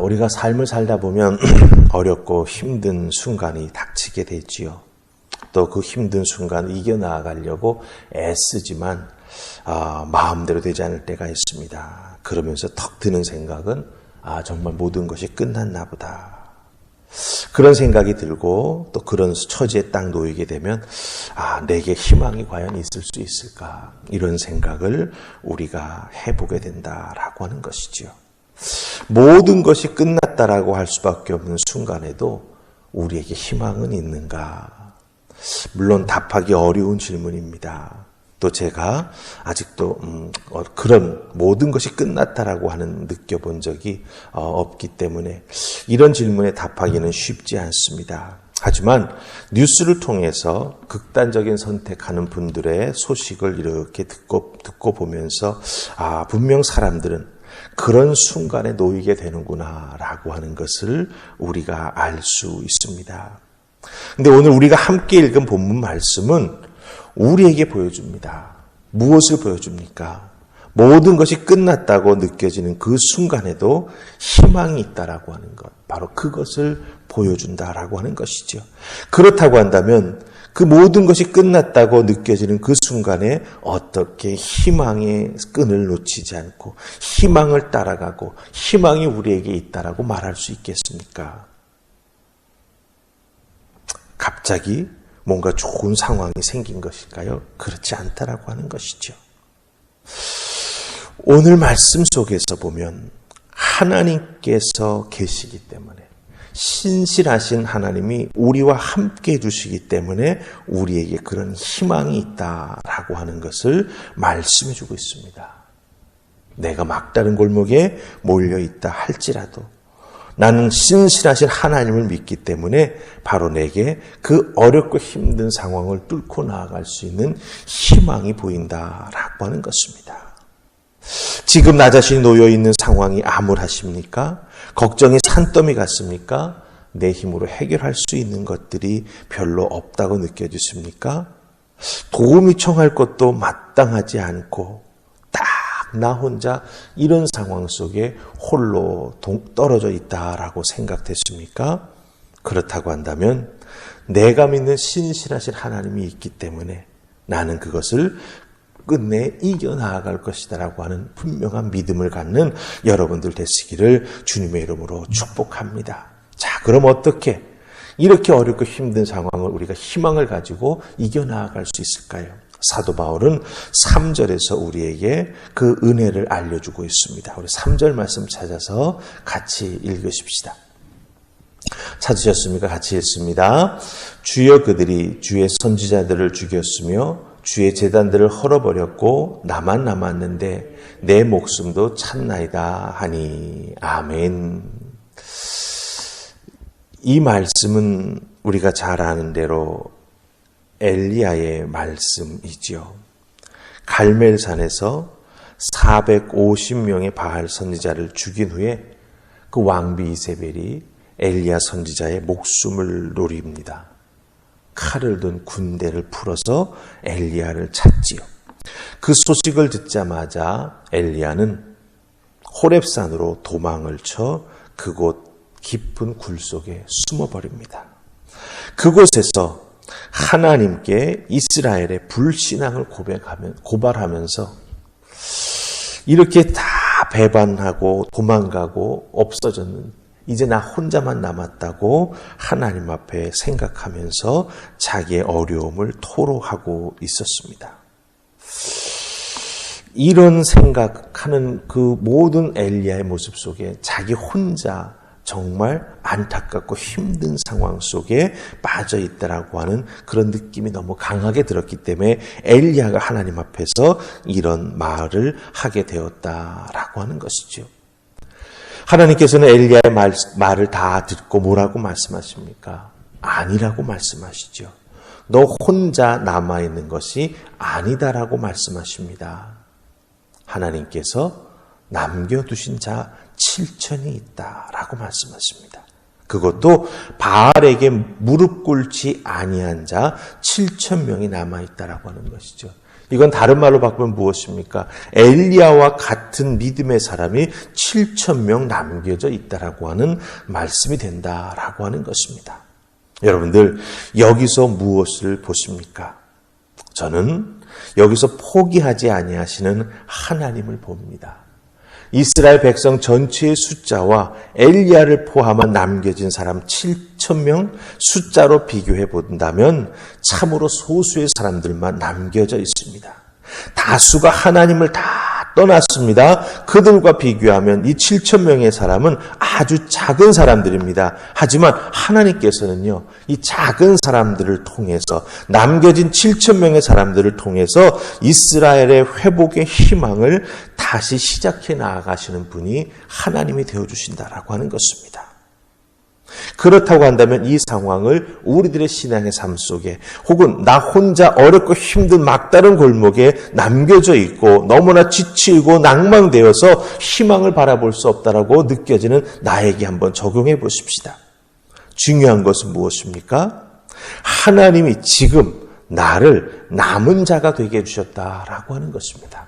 우리가 삶을 살다 보면 어렵고 힘든 순간이 닥치게 되지요. 또 그 힘든 순간을 이겨나가려고 애쓰지만 마음대로 되지 않을 때가 있습니다. 그러면서 턱 드는 생각은 정말 모든 것이 끝났나 보다. 그런 생각이 들고 또 그런 처지에 딱 놓이게 되면 내게 희망이 과연 있을 수 있을까? 이런 생각을 우리가 해보게 된다라고 하는 것이지요. 모든 것이 끝났다라고 할 수밖에 없는 순간에도 우리에게 희망은 있는가? 물론 답하기 어려운 질문입니다. 또 제가 아직도 그런 모든 것이 끝났다라고 하는 느껴본 적이 없기 때문에 이런 질문에 답하기는 쉽지 않습니다. 하지만 뉴스를 통해서 극단적인 선택하는 분들의 소식을 이렇게 듣고 보면서 분명 사람들은 그런 순간에 놓이게 되는구나라고 하는 것을 우리가 알 수 있습니다. 근데 오늘 우리가 함께 읽은 본문 말씀은 우리에게 보여줍니다. 무엇을 보여줍니까? 모든 것이 끝났다고 느껴지는 그 순간에도 희망이 있다라고 하는 것. 바로 그것을 보여준다라고 하는 것이죠. 그렇다고 한다면 그 모든 것이 끝났다고 느껴지는 그 순간에 어떻게 희망의 끈을 놓치지 않고 희망을 따라가고 희망이 우리에게 있다라고 말할 수 있겠습니까? 갑자기 뭔가 좋은 상황이 생긴 것일까요? 그렇지 않다라고 하는 것이죠. 오늘 말씀 속에서 보면 하나님께서 계시기 때문에 신실하신 하나님이 우리와 함께 해주시기 때문에 우리에게 그런 희망이 있다라고 하는 것을 말씀해 주고 있습니다. 내가 막다른 골목에 몰려있다 할지라도 나는 신실하신 하나님을 믿기 때문에 바로 내게 그 어렵고 힘든 상황을 뚫고 나아갈 수 있는 희망이 보인다라고 하는 것입니다. 지금 나 자신이 놓여있는 상황이 암울하십니까? 걱정이 산더미 같습니까? 내 힘으로 해결할 수 있는 것들이 별로 없다고 느껴지십니까? 도움이 청할 것도 마땅하지 않고 딱 나 혼자 이런 상황 속에 홀로 떨어져 있다라고 생각됐습니까? 그렇다고 한다면 내가 믿는 신실하신 하나님이 있기 때문에 나는 그것을 끝내 이겨나갈 것이다라고 하는 분명한 믿음을 갖는 여러분들 되시기를 주님의 이름으로 축복합니다. 자, 그럼 어떻게 이렇게 어렵고 힘든 상황을 우리가 희망을 가지고 이겨나갈 수 있을까요? 사도 바울은 3절에서 우리에게 그 은혜를 알려주고 있습니다. 우리 3절 말씀 찾아서 같이 읽으십시다. 찾으셨습니까? 같이 읽습니다. 주여 그들이 주의 선지자들을 죽였으며 주의 제단들을 헐어버렸고 나만 남았는데 내 목숨도 찾나이다 하니 아멘. 이 말씀은 우리가 잘 아는 대로 엘리야의 말씀이지요. 갈멜산에서 450명의 바알 선지자를 죽인 후에 그 왕비 이세벨이 엘리야 선지자의 목숨을 노립니다. 칼을 든 군대를 풀어서 엘리야를 찾지요. 그 소식을 듣자마자 엘리야는 호렙산으로 도망을 쳐 그곳 깊은 굴 속에 숨어버립니다. 그곳에서 하나님께 이스라엘의 불신앙을 고발하면서 이렇게 다 배반하고 도망가고 없어졌는 이제 나 혼자만 남았다고 하나님 앞에 생각하면서 자기의 어려움을 토로하고 있었습니다. 이런 생각하는 그 모든 엘리야의 모습 속에 자기 혼자 정말 안타깝고 힘든 상황 속에 빠져 있다라고 하는 그런 느낌이 너무 강하게 들었기 때문에 엘리야가 하나님 앞에서 이런 말을 하게 되었다라고 하는 것이죠. 하나님께서는 엘리야의 말을 다 듣고 뭐라고 말씀하십니까? 아니라고 말씀하시죠. 너 혼자 남아있는 것이 아니다라고 말씀하십니다. 하나님께서 남겨두신 자 7천이 있다라고 말씀하십니다. 그것도 바알에게 무릎 꿇지 아니한 자 7천 명이 남아있다라고 하는 것이죠. 이건 다른 말로 바꾸면 무엇입니까? 엘리야와 같은 믿음의 사람이 7,000명 남겨져 있다라고 하는 말씀이 된다라고 하는 것입니다. 여러분들, 여기서 무엇을 보십니까? 저는 여기서 포기하지 아니하시는 하나님을 봅니다. 이스라엘 백성 전체의 숫자와 엘리야를 포함한 남겨진 사람 7,000명 숫자로 비교해 본다면 참으로 소수의 사람들만 남겨져 있습니다. 다수가 하나님을 다 떠났습니다. 그들과 비교하면 이 7,000명의 사람은 아주 작은 사람들입니다. 하지만 하나님께서는요, 이 작은 사람들을 통해서, 남겨진 7,000명의 사람들을 통해서 이스라엘의 회복의 희망을 다시 시작해 나아가시는 분이 하나님이 되어주신다라고 하는 것입니다. 그렇다고 한다면 이 상황을 우리들의 신앙의 삶 속에, 혹은 나 혼자 어렵고 힘든 막다른 골목에 남겨져 있고 너무나 지치고 낭망되어서 희망을 바라볼 수 없다라고 느껴지는 나에게 한번 적용해 보십시다. 중요한 것은 무엇입니까? 하나님이 지금 나를 남은 자가 되게 해주셨다라고 하는 것입니다.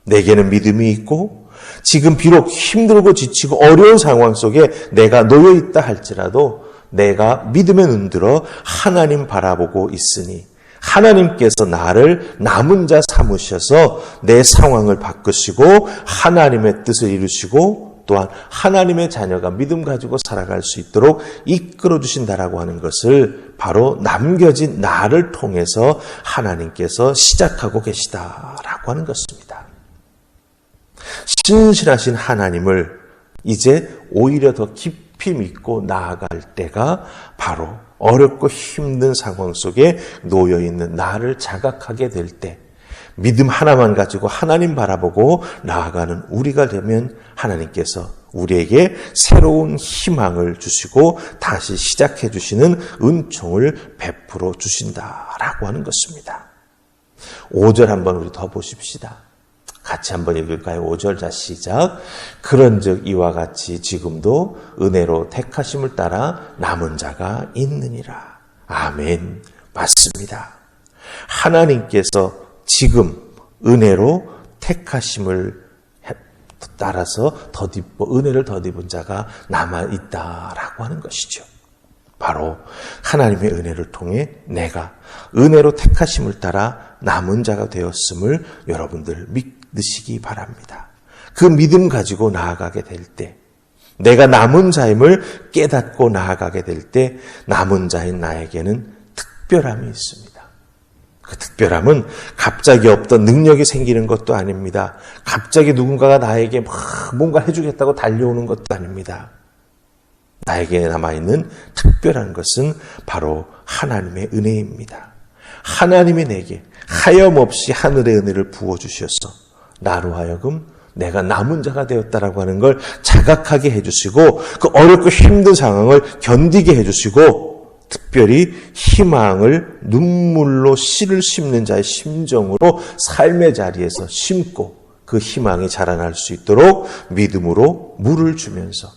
내게는 믿음이 있고 지금 비록 힘들고 지치고 어려운 상황 속에 내가 놓여 있다 할지라도 내가 믿음의 눈 들어 하나님 바라보고 있으니 하나님께서 나를 남은 자 삼으셔서 내 상황을 바꾸시고 하나님의 뜻을 이루시고 또한 하나님의 자녀가 믿음 가지고 살아갈 수 있도록 이끌어 주신다라고 하는 것을 바로 남겨진 나를 통해서 하나님께서 시작하고 계시다라고 하는 것입니다. 신실하신 하나님을 이제 오히려 더 깊이 믿고 나아갈 때가 바로 어렵고 힘든 상황 속에 놓여있는 나를 자각하게 될 때, 믿음 하나만 가지고 하나님 바라보고 나아가는 우리가 되면 하나님께서 우리에게 새로운 희망을 주시고 다시 시작해 주시는 은총을 베풀어 주신다라고 하는 것입니다. 5절 한번 우리 더 보십시다. 같이 한번 읽을까요? 5절 자 시작. 그런즉 이와 같이 지금도 은혜로 택하심을 따라 남은 자가 있느니라. 아멘. 맞습니다. 하나님께서 지금 은혜로 택하심을 따라서 은혜를 덧입은 자가 남아있다라고 하는 것이죠. 바로 하나님의 은혜를 통해 내가 은혜로 택하심을 따라 남은 자가 되었음을 여러분들 믿으시기 바랍니다. 그 믿음 가지고 나아가게 될 때, 내가 남은 자임을 깨닫고 나아가게 될 때 남은 자인 나에게는 특별함이 있습니다. 그 특별함은 갑자기 없던 능력이 생기는 것도 아닙니다. 갑자기 누군가가 나에게 막 뭔가 해주겠다고 달려오는 것도 아닙니다. 나에게 남아있는 특별한 것은 바로 하나님의 은혜입니다. 하나님이 내게 하염없이 하늘의 은혜를 부어주셔서 나로 하여금 내가 남은 자가 되었다라고 하는 걸 자각하게 해주시고 그 어렵고 힘든 상황을 견디게 해주시고 특별히 희망을 눈물로 씨를 심는 자의 심정으로 삶의 자리에서 심고 그 희망이 자라날 수 있도록 믿음으로 물을 주면서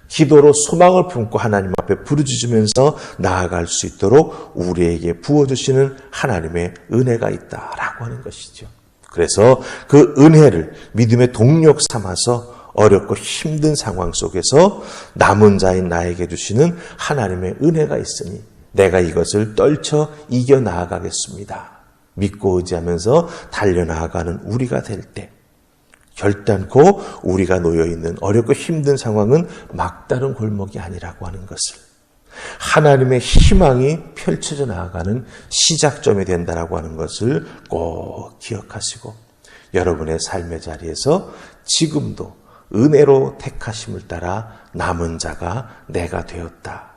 기도로 소망을 품고 하나님 앞에 부르짖으면서 나아갈 수 있도록 우리에게 부어주시는 하나님의 은혜가 있다라고 하는 것이죠. 그래서 그 은혜를 믿음의 동력 삼아서 어렵고 힘든 상황 속에서 남은 자인 나에게 주시는 하나님의 은혜가 있으니 내가 이것을 떨쳐 이겨 나아가겠습니다. 믿고 의지하면서 달려나아가는 우리가 될 때 결단코 우리가 놓여있는 어렵고 힘든 상황은 막다른 골목이 아니라고 하는 것을, 하나님의 희망이 펼쳐져 나아가는 시작점이 된다라고 하는 것을 꼭 기억하시고 여러분의 삶의 자리에서 지금도 은혜로 택하심을 따라 남은 자가 내가 되었다.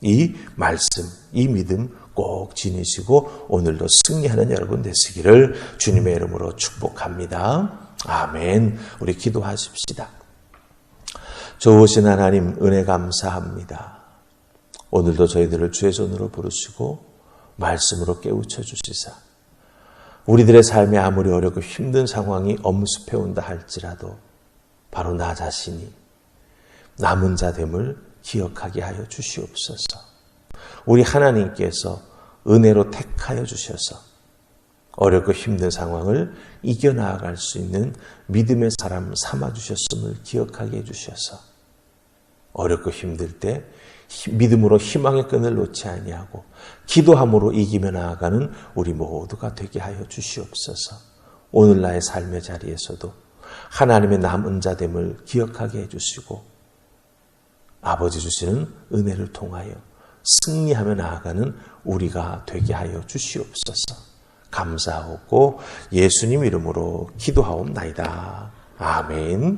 이 말씀, 이 믿음 꼭 지니시고 오늘도 승리하는 여러분 되시기를 주님의 이름으로 축복합니다. 아멘. 우리 기도하십시다. 좋으신 하나님, 은혜 감사합니다. 오늘도 저희들을 주의 손으로 부르시고 말씀으로 깨우쳐 주시사 우리들의 삶에 아무리 어렵고 힘든 상황이 엄습해 온다 할지라도 바로 나 자신이 남은 자됨을 기억하게 하여 주시옵소서. 우리 하나님께서 은혜로 택하여 주셔서 어렵고 힘든 상황을 이겨나갈 수 있는 믿음의 사람 삼아주셨음을 기억하게 해주셔서 어렵고 힘들 때 믿음으로 희망의 끈을 놓지 아니하고 기도함으로 이기며 나아가는 우리 모두가 되게 하여 주시옵소서. 오늘 나의 삶의 자리에서도 하나님의 남은 자됨을 기억하게 해주시고 아버지 주시는 은혜를 통하여 승리하며 나아가는 우리가 되게 하여 주시옵소서. 감사하고 예수님 이름으로 기도하옵나이다. 아멘.